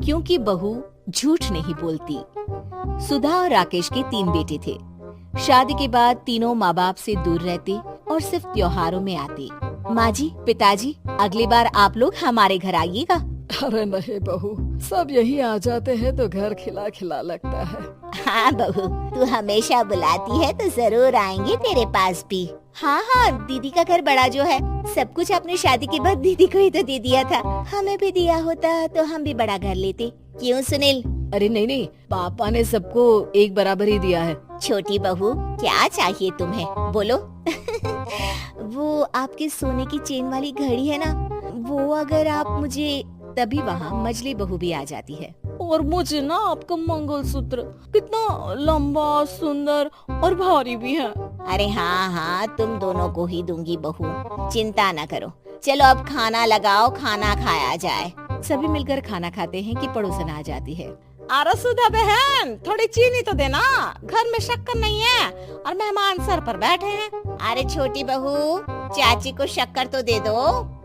क्योंकि बहू झूठ नहीं बोलती। सुधा और राकेश के 3 बेटे थे। शादी के बाद तीनों माँ बाप से दूर रहते और सिर्फ त्योहारों में आते। माँ जी, पिताजी, अगली बार आप लोग हमारे घर आइएगा। अरे नहीं बहू, सब यही आ जाते हैं तो घर खिला खिला लगता है। हाँ बहू, तू हमेशा बुलाती है तो जरूर आएंगे तेरे पास भी। हाँ हाँ, दीदी का घर बड़ा जो है, सब कुछ आपने शादी के बाद दीदी को ही तो दे दिया था। हमें भी दिया होता तो हम भी बड़ा घर लेते। क्यों सुनील? अरे नहीं, पापा ने सबको एक बराबर ही दिया है। छोटी बहू, क्या चाहिए तुम्हें, बोलो। वो आपके सोने की चेन वाली घड़ी है ना, वो अगर आप मुझे, तभी वहाँ मजली बहू भी आ जाती है। और मुझे ना आपका मंगलसूत्र कितना लंबा, सुंदर और भारी भी है। अरे हाँ हाँ, तुम दोनों को ही दूंगी बहू, चिंता न करो। चलो अब खाना लगाओ, खाना खाया जाए। सभी मिलकर खाना खाते हैं कि पड़ोसन आ जाती है। अरे सुधा बहन, थोड़ी चीनी तो देना, घर में शक्कर नहीं है और मेहमान सर पर बैठे हैं। अरे छोटी बहू, चाची को शक्कर तो दे दो।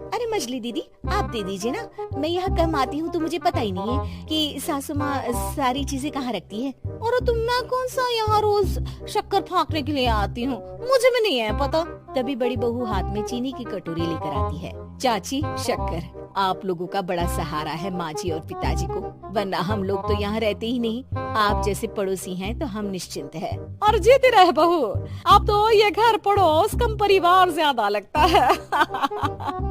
अरे मजली दीदी, आप दे दीजिए ना, मैं यहाँ कम आती हूँ तो मुझे पता ही नहीं है कि सासू माँ सारी चीजें कहाँ रखती है। और तुम, मैं कौन सा यहाँ रोज शक्कर फाँकने के लिए आती हूँ, मुझे भी नहीं है पता। तभी बड़ी बहू हाथ में चीनी की कटोरी लेकर आती है। चाची, शक्कर आप लोगों का बड़ा सहारा है माँ जी और पिताजी को, वरना हम लोग तो यहाँ रहते ही नहीं। आप जैसे पड़ोसी हैं तो हम निश्चिंत हैं। और जीती रहे बहू, अब तो ये घर पड़ोस कम परिवार ज्यादा लगता है।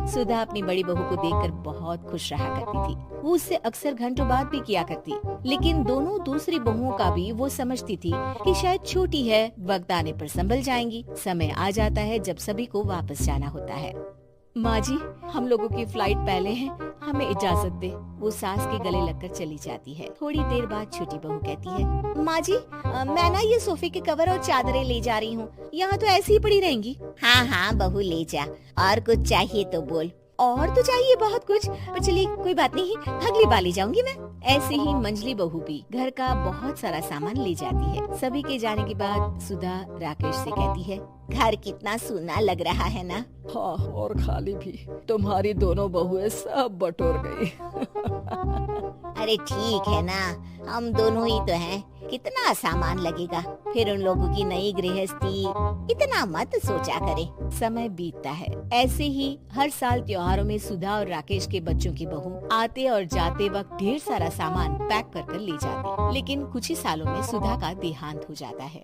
सुधा अपनी बड़ी बहू को देखकर बहुत खुश रहा करती थी। वो उससे अक्सर घंटों बात भी किया करती, लेकिन दोनों दूसरी बहुओं का भी वो समझती थी कि शायद छोटी है, वक्त आने पर संभल जाएंगी। समय आ जाता है जब सभी को वापस जाना होता है। माँ जी, हम लोगों की फ्लाइट पहले है, हमें इजाजत दे। वो सास के गले लगकर चली जाती है। थोड़ी देर बाद छोटी बहू कहती है, माँ जी, मैं ना ये सोफे के कवर और चादरें ले जा रही हूँ, यहाँ तो ऐसी ही पड़ी रहेंगी। हाँ हाँ बहू, ले जा, और कुछ चाहिए तो बोल। और तो चाहिए बहुत कुछ, पर चलिए कोई बात नहीं, अगली बार ले जाऊंगी मैं। ऐसे ही मंजली बहू भी घर का बहुत सारा सामान ले जाती है। सभी के जाने के बाद सुधा राकेश से कहती है, घर कितना सूना लग रहा है ना। हाँ, और खाली भी। तुम्हारी दोनों बहुएं सब बटोर गई। अरे ठीक है ना, हम दोनों ही तो हैं, कितना सामान लगेगा, फिर उन लोगों की नई गृहस्थी, इतना मत सोचा करे। समय बीतता है। ऐसे ही हर साल त्योहारों में सुधा और राकेश के बच्चों की बहू आते और जाते वक्त ढेर सारा सामान पैक कर कर ले जाती। लेकिन कुछ ही सालों में सुधा का देहांत हो जाता है।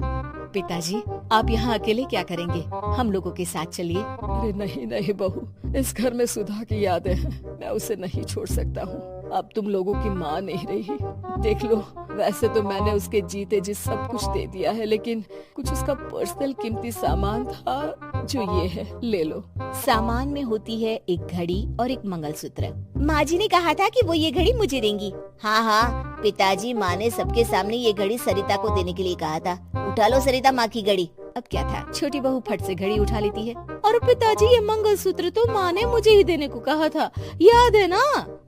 पिताजी, आप यहाँ अकेले क्या करेंगे? हम लोगों के साथ चलिए। अरे नहीं बहू, इस घर में सुधा की यादें हैं, मैं उसे नहीं छोड़ सकता हूँ। अब तुम लोगों की माँ नहीं रही। देख लो, वैसे तो मैंने उसके जीते जी सब कुछ दे दिया है, लेकिन कुछ उसका पर्सनल कीमती सामान था जो ये है, ले लो। सामान में होती है एक घड़ी और एक मंगलसूत्र। माँ जी ने कहा था कि वो ये घड़ी मुझे देंगी। हाँ हाँ, पिताजी, माँ ने सबके सामने ये घड़ी सरिता को देने के लिए कहा था। उठा लो सरिता माँ की घड़ी। अब क्या था, छोटी बहू फट से घड़ी उठा लेती है। और पिताजी, ये मंगलसूत्र तो माँ ने मुझे ही देने को कहा था, याद है ना?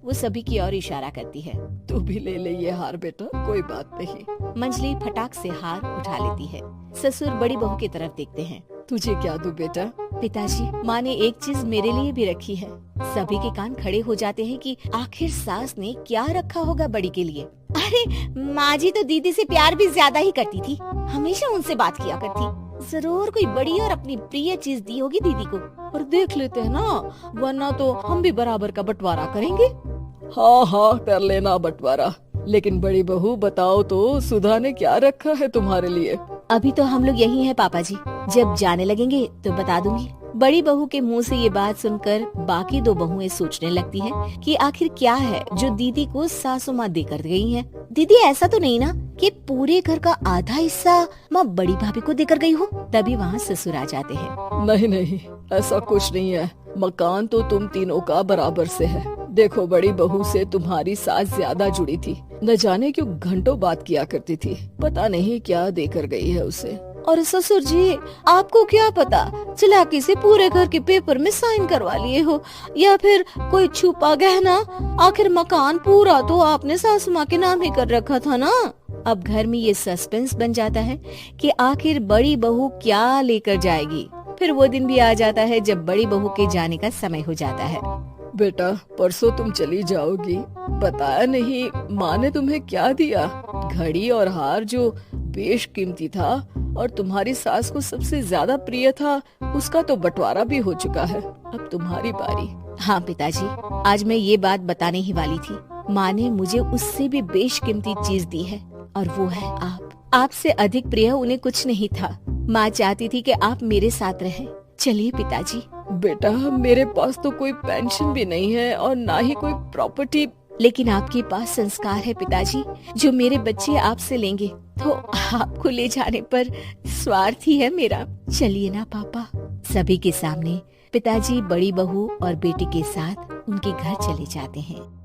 वो सभी की ओर इशारा करती है। तू भी ले ले ये हार बेटा, कोई बात नहीं। मंजली फटाक से हार उठा लेती है। ससुर बड़ी बहू की तरफ देखते हैं। तुझे क्या दूं बेटा? पिताजी, माँ ने एक चीज मेरे लिए भी रखी है। सभी के कान खड़े हो जाते हैं कि आखिर सास ने क्या रखा होगा बड़ी के लिए। अरे माँ जी तो दीदी से प्यार भी ज्यादा ही करती थी, हमेशा उनसे बात किया करती। जरूर कोई बड़ी और अपनी प्रिय चीज दी होगी दीदी को। और देख लेते हैं ना, वरना तो हम भी बराबर का बंटवारा करेंगे। हाँ हाँ, कर लेना बंटवारा। लेकिन बड़ी बहू, बताओ तो, सुधा ने क्या रखा है तुम्हारे लिए? अभी तो हम लोग यही हैं पापा जी, जब जाने लगेंगे तो बता दूंगी। बड़ी बहू के मुंह से ये बात सुनकर बाकी दो बहुएं सोचने लगती हैं कि आखिर क्या है जो दीदी को सासू माँ देकर गई हैं। दीदी, ऐसा तो नहीं ना कि पूरे घर का आधा हिस्सा माँ बड़ी भाभी को देकर गई हो? तभी वहाँ ससुर आ जाते हैं। नहीं, ऐसा कुछ नहीं है। मकान तो तुम तीनों का बराबर से है। देखो, बड़ी बहू से तुम्हारी सास ज्यादा जुड़ी थी, न जाने क्यों घंटों बात किया करती थी। पता नहीं क्या देकर गई है उसे। और ससुर जी, आपको क्या पता, चालाकी से पूरे घर के पेपर में साइन करवा लिए हो, या फिर कोई छुपा गहना। आखिर मकान पूरा तो आपने सासू माँ के नाम ही कर रखा था ना। अब घर में ये सस्पेंस बन जाता है कि आखिर बड़ी बहू क्या लेकर जाएगी। फिर वो दिन भी आ जाता है जब बड़ी बहू के जाने का समय हो जाता है। बेटा परसों तुम चली जाओगी, बताया नहीं माँ ने तुम्हें क्या दिया? घड़ी और हार जो बेशकीमती था और तुम्हारी सास को सबसे ज्यादा प्रिय था, उसका तो बंटवारा भी हो चुका है। अब तुम्हारी बारी। हाँ पिताजी, आज मैं ये बात बताने ही वाली थी। माँ ने मुझे उससे भी बेशकीमती चीज दी है और वो है आप। आपसे अधिक प्रिय उन्हें कुछ नहीं था। माँ चाहती थी कि आप मेरे साथ रहें। चलिए पिताजी। बेटा मेरे पास तो कोई पेंशन भी नहीं है और ना ही कोई प्रॉपर्टी। लेकिन आपके पास संस्कार है पिताजी, जो मेरे बच्चे आपसे लेंगे, तो आपको ले जाने पर स्वार्थ ही है मेरा। चलिए ना पापा। सभी के सामने पिताजी बड़ी बहू और बेटी के साथ उनके घर चले जाते हैं।